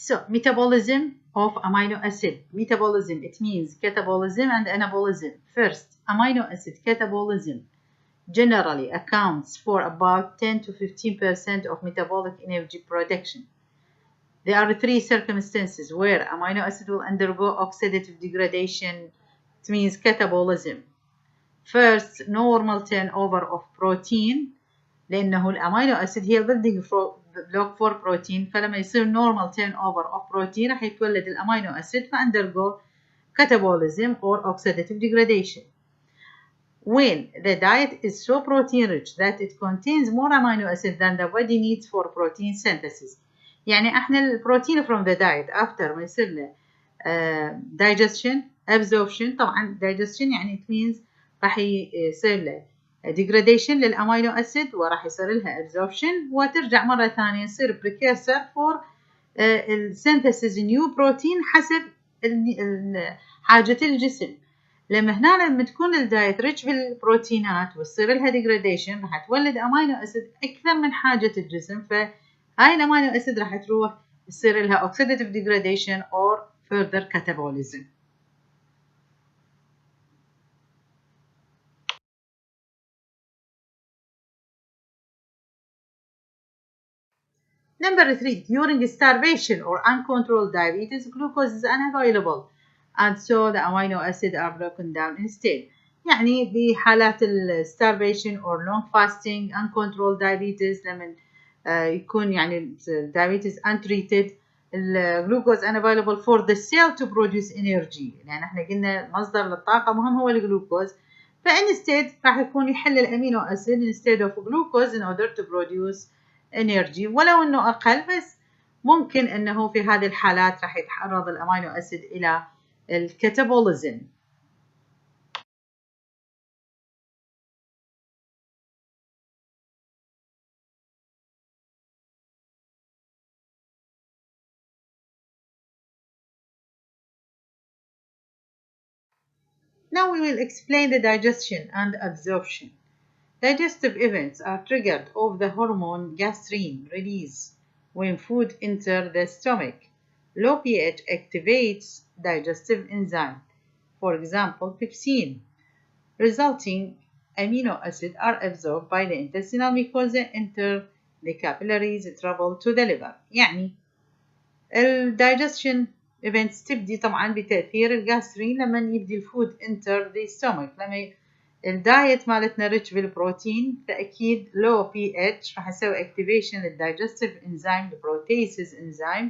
So metabolism of amino acid. Metabolism, it means catabolism and anabolism. First, amino acid catabolism generally accounts for about 10 to 15% of metabolic energy production. There are three circumstances where amino acid will undergo oxidative degradation. It means catabolism. First, normal turnover of protein، لأنه الأمينو أسيد هي building block for protein، فلما يصير normal turnover of protein راح يتولد الأمينو أسيد فundergo catabolism or oxidative degradation. When the diet is so protein rich that it contains more amino acid than the body needs for protein synthesis. يعني احنا البروتين from the diet after ما يصير له digestion absorption، طبعا digestion يعني it means راح يصير له degradation للامينو اسيد وراح يصير لها absorption وترجع مرة ثانية يصير precursor for synthesis new protein حسب حاجة الجسم. لما تكون الدايت ريتش بالبروتينات وتصير لها degradation راح تولد امينو اسيد اكثر من حاجة الجسم، فهاي الامينو اسيد راح تروح يصير لها oxidative degradation or further catabolism. Number 3, during starvation or uncontrolled diabetes, glucose is unavailable and so the amino acid are broken down instead. يعني بحالات starvation or long fasting uncontrolled diabetes لما يكون يعني diabetes untreated الجلوكوز unavailable for the cell to produce energy، لأن احنا قلنا مصدر للطاقة مهم هو الجلوكوز، فinstead راح يكون يحل الأمينو أسيد instead of glucose in order to produce energy، ولو انه اقل بس ممكن انه في هذه الحالات راح يتعرض الامينو اسيد الى الكاتابوليزم. Now we will explain the digestion and absorption. Digestive events are triggered of the hormone gastrin release when food enters the stomach. Low pH activates digestive enzyme, for example pepsin, resulting amino acids are absorbed by the intestinal mucosa, enter the capillaries, travel to the liver. يعني digestion events تبدي طبعا بتأثير الجاسترين لما يبدي الفود enter the stomach، لما الدايت مالتنا rich بالبروتين فأكيد low pH راح يسوي activation للdigestive enzyme البروتيسز enzyme،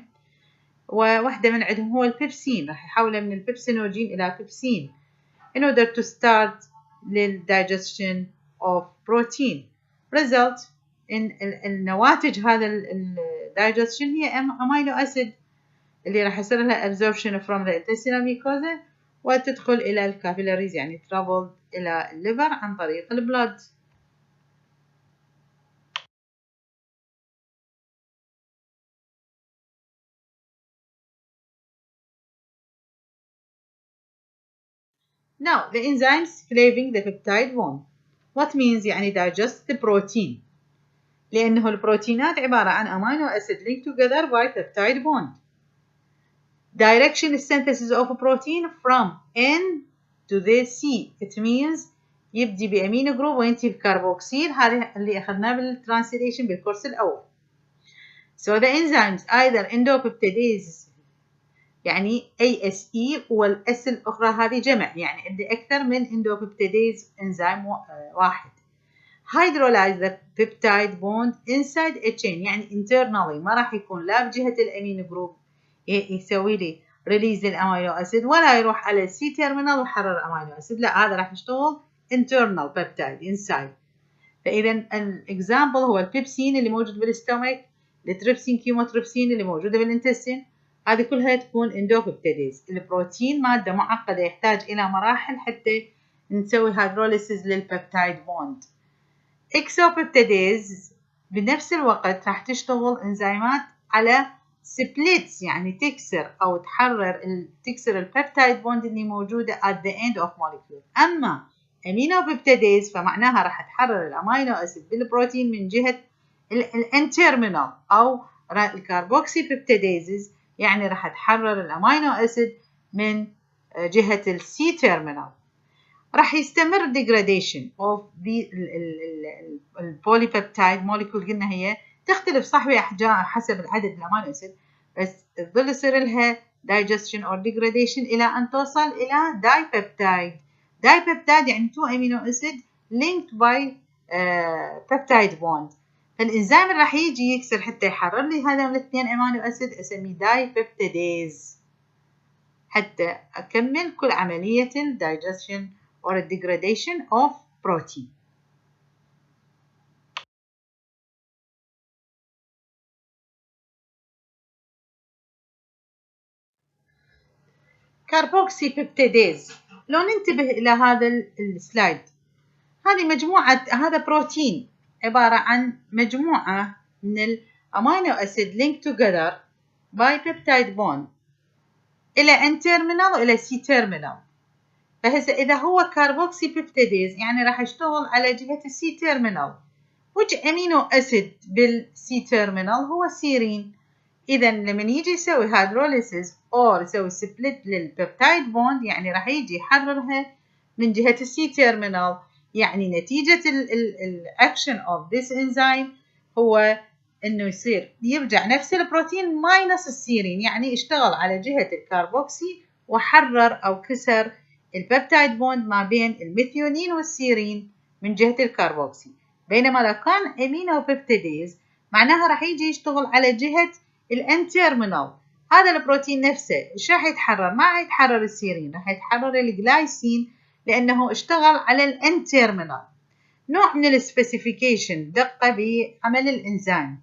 وواحدة من عندهم هو البيبسين، راح يحوله من البيبسينوجين إلى بيبسين in order to start للdigestion of protein. result in النواتج هذا digestion هي amino acid اللي راح يصير لها absorption from the intestinal mucosa وتدخل إلى الكابيلاريز يعني travel إلى الليفر عن طريق البلد. Now the enzymes cleaving the peptide bond. What means يعني digest the protein، لأنه البروتينات عبارة عن amino acid linked together by peptide bond. Direction is synthesis of a protein from N to the C. It means يبدي بأمينو جروب وينتهي بكربوكسيل، هذا اللي أخذناه بالترانسليشن بالكورس الأول. So the enzymes either endopeptidase يعني ASE والS الأخرى هذه جمع، يعني عندي أكثر من endopeptidase enzyme واحد. Hydrolyze the peptide bond inside a chain يعني internally ما راح يكون لا بجهة الأمينو جروب يسوي لي ريليز للامينو اسيد ولا يروح على السي تيرمينال ويحرر امينو اسيد، لا هذا راح يشتغل internal peptide inside. فاذا الاكزامبل هو البيبسين اللي موجود بالستومك، التريبسين كيموتريبسين اللي موجوده بالانتستين، هذه كلها تكون اندوبيبتيديز. البروتين ماده معقده يحتاج الى مراحل حتى نسوي هيدروليسيس للبيبتايد بوند. اكسوبيبتيديز بنفس الوقت راح تشتغل انزيمات على سبليتس يعني تكسر أو تكسر البيبتايد بوند اللي موجودة at the end of molecule. أما أمينوبيبتيديز فمعناها راح تحرر الأمينو أسيد بالبروتين من جهة الانترمينال أو الكاربوكسي بيبتيديزز يعني راح تحرر الأمينو أسيد من جهة السي تيرمينال. راح يستمر degradation of the البوليبيبتايد molecule. قلنا هي تختلف صح بأحجام حسب العدد الأمينو أسيد، بس تظل يصير لها digestion or degradation إلى أن توصل إلى dipeptide. dipeptide يعني 2 amino acid linked by peptide bond. فالإنزيم راح يجي يكسر حتى يحرر لي هذا من الاثنين امينو اسيد، اسميه دايبيبتيديز، حتى اكمل كل عملية الدايجستشن or degradation of protein. كاربوكسي بيبتيديز. لو ننتبه إلى هذا السلايد، هذه مجموعة، هذا بروتين عبارة عن مجموعة من الأمينو أسيد linked together by peptide bond إلى N terminal وإلى C terminal. فهسه إذا هو كاربوكسي بيبتيديز يعني راح يشتغل على جهة السي تيرمينال. which amino acid بالسي تيرمينال هو سيرين. إذا لما يجي يسوي هيدروليسيس أو يسوي سبليت للبيبتايد بوند يعني راح يجي يحررها من جهة السي تيرمينال. يعني نتيجة الأكشن of this enzyme هو إنه يصير يرجع نفس البروتين ماينس السيرين، يعني اشتغل على جهة الكاربوكسي وحرر أو كسر البيبتايد بوند ما بين الميثيونين والسيرين من جهة الكاربوكسي. بينما لو كان امينو بيبتيديز معناها راح يجي يشتغل على جهة الان تيرمينال. هذا البروتين نفسه ايش راح يتحرر؟ ما راح يتحرر السيرين، راح يتحرر الجلايسين لانه اشتغل على الان تيرمينال. نوع من السبيسيفيكيشن، دقة بعمل الانزيم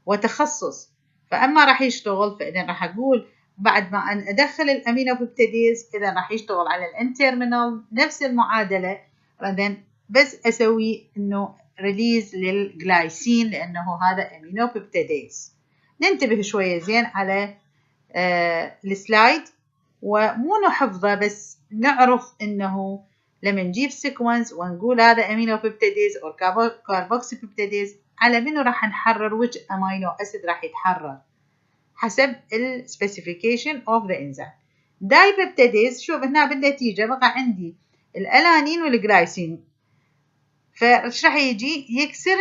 وتخصص. فاما راح يشتغل، فاذا راح اقول بعد ما أن أدخل الأمينو بيبتيديز إذا راح يشتغل على الان تيرمينال نفس المعادلة، بعدين بس أسوي إنه ريليز للجلايسين لأنه هذا أمينو بيبتيديز. ننتبه شوية زين على السلايد، ومو نحفظه بس نعرف إنه لما نجيب سيكونس ونقول هذا أمينو بيبتيديز أو كاربوكسي بيبتيديز على منو راح نحرر which أمينو أسيد راح يتحرر حسب ال specification of the enzyme. دايبيبتيديز شوف هنا بالنتيجة بقى عندي الألانين والجلايسين، فايش راح يجي يكسر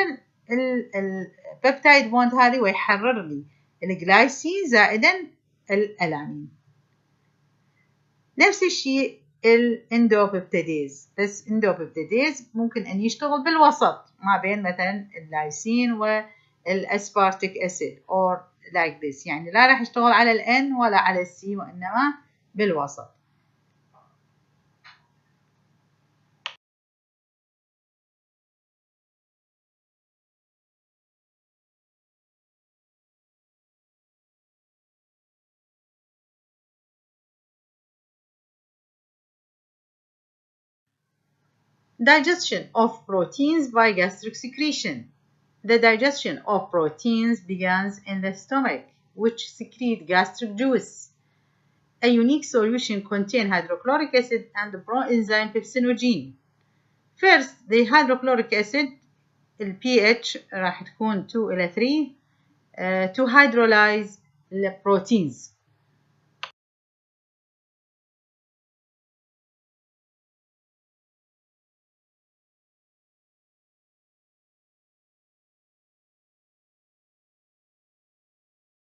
البيبتايد بوند هذه ويحرر لي الجلايسين زائدا الألانين. نفس الشيء الاندوبيبتيديز، بس اندوبيبتيديز ممكن أن يشتغل بالوسط ما بين مثلا اللايسين والأسبارتيك أسيد or like this، يعني لا راح يشتغل على الN ولا على الC وإنما بالوسط. Digestion of proteins by gastric secretion. The digestion of proteins begins in the stomach, which secrete gastric juice. A unique solution contains hydrochloric acid and the proenzyme pepsinogen. First, the hydrochloric acid, the pH راح تكون 2 إلى 3 to hydrolyze the proteins.